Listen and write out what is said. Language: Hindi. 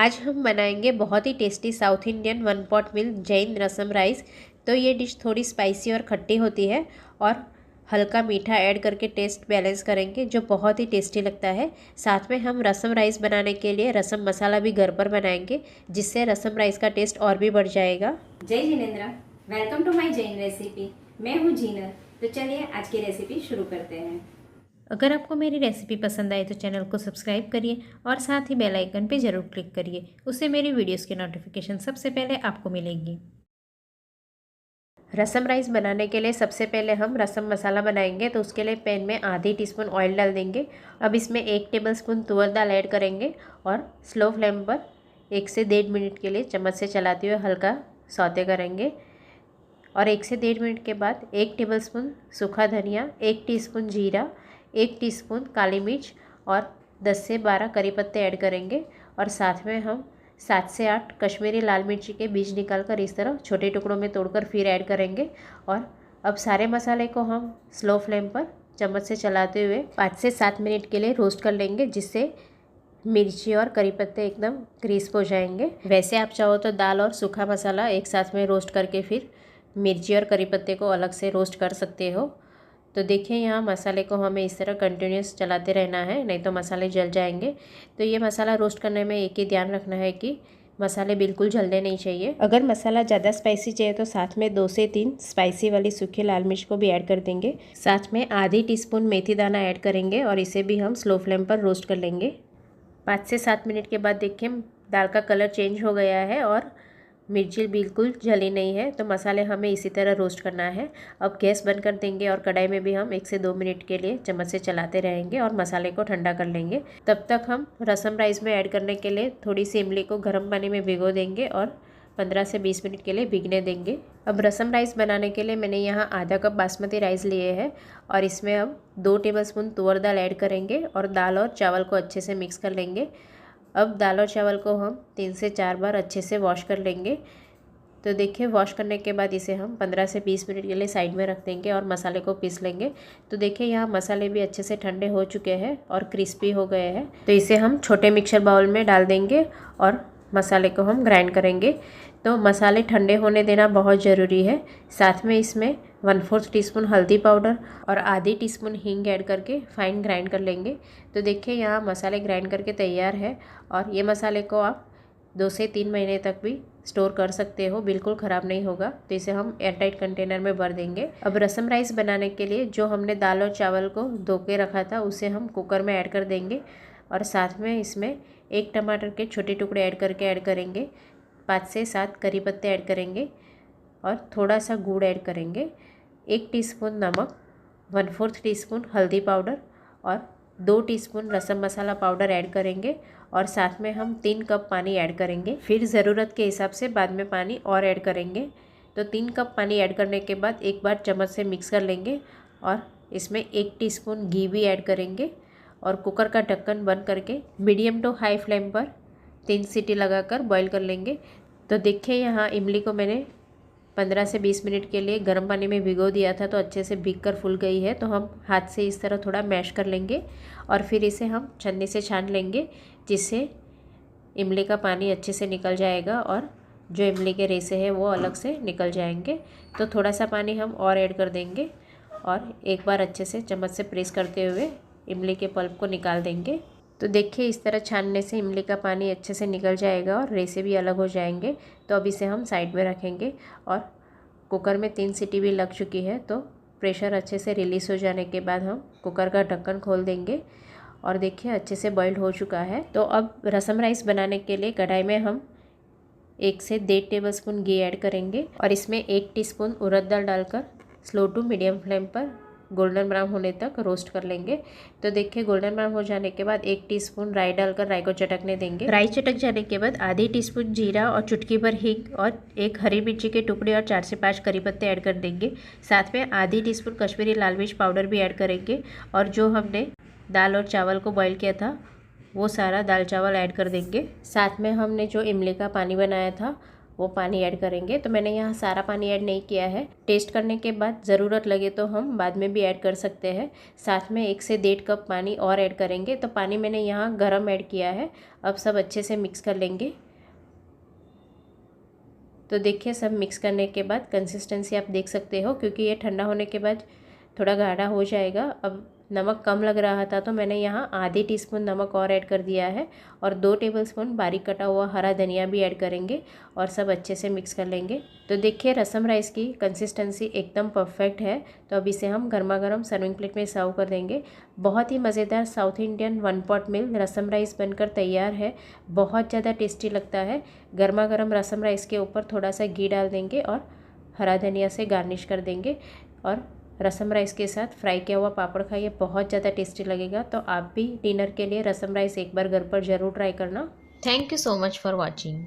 आज हम बनाएंगे बहुत ही tasty South Indian one pot meal Jain rasam rice. तो ये डिश थोड़ी स्पाइसी और खट्टी होती है और हल्का मीठा ऐड करके टेस्ट बैलेंस करेंगे जो बहुत ही टेस्टी लगता है। साथ में हम रसम राइस बनाने के लिए रसम मसाला भी घर पर बनाएंगे जिससे रसम राइस का टेस्ट और भी बढ़ जाएगा। जय जिनेंद्र, welcome to my Jain recipe. मैं हूँ जीनर। तो चलिए आज की रेसिपी शुरू करते हैं। अगर आपको मेरी रेसिपी पसंद आए तो चैनल को सब्सक्राइब करिए और साथ ही बेल आइकन पे ज़रूर क्लिक करिए, उससे मेरी वीडियोस की नोटिफिकेशन सबसे पहले आपको मिलेगी। रसम राइस बनाने के लिए सबसे पहले हम रसम मसाला बनाएंगे। तो उसके लिए पैन में आधी टीस्पून ऑयल डाल देंगे। अब इसमें 1 टेबलस्पून तुअर दाल ऐड करेंगे और स्लो फ्लेम पर 1 से 1.5 मिनट के लिए चम्मच से चलाते हुए हल्का सौते करेंगे। और 1 से 1.5 मिनट के बाद 1 टेबलस्पून सूखा धनिया, 1 टीस्पून जीरा, 1 टीस्पून काली मिर्च और 10 से 12 करी पत्ते ऐड करेंगे। और साथ में हम 7 से 8 कश्मीरी लाल मिर्ची के बीज निकालकर इस तरह छोटे टुकड़ों में तोड़कर फिर ऐड करेंगे। और अब सारे मसाले को हम स्लो फ्लेम पर चम्मच से चलाते हुए 5 से 7 मिनट के लिए रोस्ट कर लेंगे जिससे मिर्ची और करी पत्ते एकदम क्रिस्प हो जाएंगे। वैसे आप चाहो तो दाल और सूखा मसाला एक साथ में रोस्ट करके फिर मिर्ची और करी पत्ते को अलग से रोस्ट कर सकते हो। तो देखिए यहाँ मसाले को हमें इस तरह कंटिन्यूस चलाते रहना है, नहीं तो मसाले जल जाएंगे। तो ये मसाला रोस्ट करने में एक ही ध्यान रखना है कि मसाले बिल्कुल जलने नहीं चाहिए। अगर मसाला ज़्यादा स्पाइसी चाहिए तो साथ में 2 से 3 स्पाइसी वाली सूखी लाल मिर्च को भी ऐड कर देंगे। साथ में आधी टीस्पून मेथी दाना ऐड करेंगे और इसे भी हम स्लो फ्लेम पर रोस्ट कर लेंगे। 5 से 7 मिनट के बाद देखिए दाल का कलर चेंज हो गया है और मिर्ची बिल्कुल जली नहीं है। तो मसाले हमें इसी तरह रोस्ट करना है। अब गैस बंद कर देंगे और कढ़ाई में भी हम 1 से 2 मिनट के लिए चम्मच से चलाते रहेंगे और मसाले को ठंडा कर लेंगे। तब तक हम रसम राइस में ऐड करने के लिए थोड़ी सी इमली को गर्म पानी में भिगो देंगे और 15 से 20 मिनट के लिए भीगने देंगे। अब रसम राइस बनाने के लिए मैंने यहाँ आधा कप बासमती राइस लिए है और इसमें अब 2 टेबलस्पून तुअर दाल ऐड करेंगे और दाल और चावल को अच्छे से मिक्स कर लेंगे। अब दाल और चावल को हम 3 से 4 बार अच्छे से वॉश कर लेंगे। तो देखिए वॉश करने के बाद इसे हम 15 से 20 मिनट के लिए साइड में रख देंगे और मसाले को पीस लेंगे। तो देखिए यहाँ मसाले भी अच्छे से ठंडे हो चुके हैं और क्रिस्पी हो गए हैं। तो इसे हम छोटे मिक्सर बाउल में डाल देंगे और मसाले को हम ग्राइंड करेंगे। तो मसाले ठंडे होने देना बहुत ज़रूरी है। साथ में इसमें 1/4 टीस्पून हल्दी पाउडर और आधी टीस्पून हींग ऐड करके फाइन ग्राइंड कर लेंगे। तो देखिए यहाँ मसाले ग्राइंड करके तैयार है और ये मसाले को आप 2 से 3 महीने तक भी स्टोर कर सकते हो, बिल्कुल ख़राब नहीं होगा। तो इसे हम एयरटाइट कंटेनर में भर देंगे। अब रसम राइस बनाने के लिए जो हमने दाल और चावल को धो के रखा था उसे हम कुकर में ऐड कर देंगे और साथ में इसमें 1 टमाटर के छोटे टुकड़े ऐड करेंगे, 5 से 7 करी पत्ते ऐड करेंगे और थोड़ा सा गुड़ ऐड करेंगे, 1 टीस्पून नमक, 1/4 टीस्पून हल्दी पाउडर और 2 टीस्पून रसम मसाला पाउडर ऐड करेंगे और साथ में हम 3 कप पानी ऐड करेंगे। फिर ज़रूरत के हिसाब से बाद में पानी और ऐड करेंगे। तो 3 कप पानी ऐड करने के बाद एक बार चम्मच से मिक्स कर लेंगे और इसमें 1 टीस्पून घी भी ऐड करेंगे और कुकर का ढक्कन बंद करके मीडियम टू हाई फ्लेम पर 3 सीटी लगाकर बॉईल कर लेंगे। तो देखिए यहाँ इमली को मैंने 15 से 20 मिनट के लिए गर्म पानी में भिगो दिया था, तो अच्छे से भीग कर फूल गई है। तो हम हाथ से इस तरह थोड़ा मैश कर लेंगे और फिर इसे हम छन्नी से छान लेंगे जिससे इमली का पानी अच्छे से निकल जाएगा और जो इमली के रेसे हैं वो अलग से निकल जाएंगे। तो थोड़ा सा पानी हम और ऐड कर देंगे और एक बार अच्छे से चम्मच से प्रेस करते हुए इमली के पल्प को निकाल देंगे। तो देखिए इस तरह छानने से इमली का पानी अच्छे से निकल जाएगा और रेसे भी अलग हो जाएंगे। तो अब इसे हम साइड में रखेंगे और कुकर में 3 सीटी भी लग चुकी है। तो प्रेशर अच्छे से रिलीज़ हो जाने के बाद हम कुकर का ढक्कन खोल देंगे और देखिए अच्छे से बॉइल्ड हो चुका है। तो अब रसम राइस बनाने के लिए कढ़ाई में हम 1 से 1.5 टेबलस्पून घी ऐड करेंगे और इसमें 1 टीस्पून उड़द दाल डालकर स्लो टू मीडियम फ्लेम पर गोल्डन ब्राउन होने तक रोस्ट कर लेंगे। तो देखिए गोल्डन ब्राउन हो जाने के बाद 1 टीस्पून राई डालकर राई को चटकने देंगे। राई चटक जाने के बाद आधी टीस्पून जीरा और चुटकी भर हींग और 1 हरी मिर्ची के टुकड़े और 4 से 5 करी पत्ते ऐड कर देंगे। साथ में आधी टीस्पून कश्मीरी लाल मिर्च पाउडर भी ऐड करेंगे और जो हमने दाल और चावल को बॉईल किया था वो सारा दाल चावल ऐड कर देंगे। साथ में हमने जो इमली का पानी बनाया था वो पानी ऐड करेंगे। तो मैंने यहाँ सारा पानी ऐड नहीं किया है। टेस्ट करने के बाद ज़रूरत लगे तो हम बाद में भी ऐड कर सकते हैं। साथ में 1 से 1.5 कप पानी और ऐड करेंगे। तो पानी मैंने यहाँ गर्म ऐड किया है। अब सब अच्छे से मिक्स कर लेंगे। तो देखिए सब मिक्स करने के बाद कंसिस्टेंसी आप देख सकते हो, क्योंकि ये ठंडा होने के बाद थोड़ा गाढ़ा हो जाएगा। अब नमक कम लग रहा था तो मैंने यहाँ आधी टीस्पून नमक और ऐड कर दिया है और 2 टेबलस्पून बारीक कटा हुआ हरा धनिया भी ऐड करेंगे और सब अच्छे से मिक्स कर लेंगे। तो देखिए रसम राइस की कंसिस्टेंसी एकदम परफेक्ट है। तो अब इसे हम गर्मा गर्म सर्विंग प्लेट में सर्व कर देंगे। बहुत ही मज़ेदार साउथ इंडियन 1 पॉट मील रसम राइस बनकर तैयार है। बहुत ज़्यादा टेस्टी लगता है। गर्मा गर्म रसम राइस के ऊपर थोड़ा सा घी डाल देंगे और हरा धनिया से गार्निश कर देंगे और रसम राइस के साथ फ्राई किया हुआ पापड़ खाइए, बहुत ज़्यादा टेस्टी लगेगा। तो आप भी डिनर के लिए रसम राइस एक बार घर पर ज़रूर ट्राई करना। Thank you so much for watching.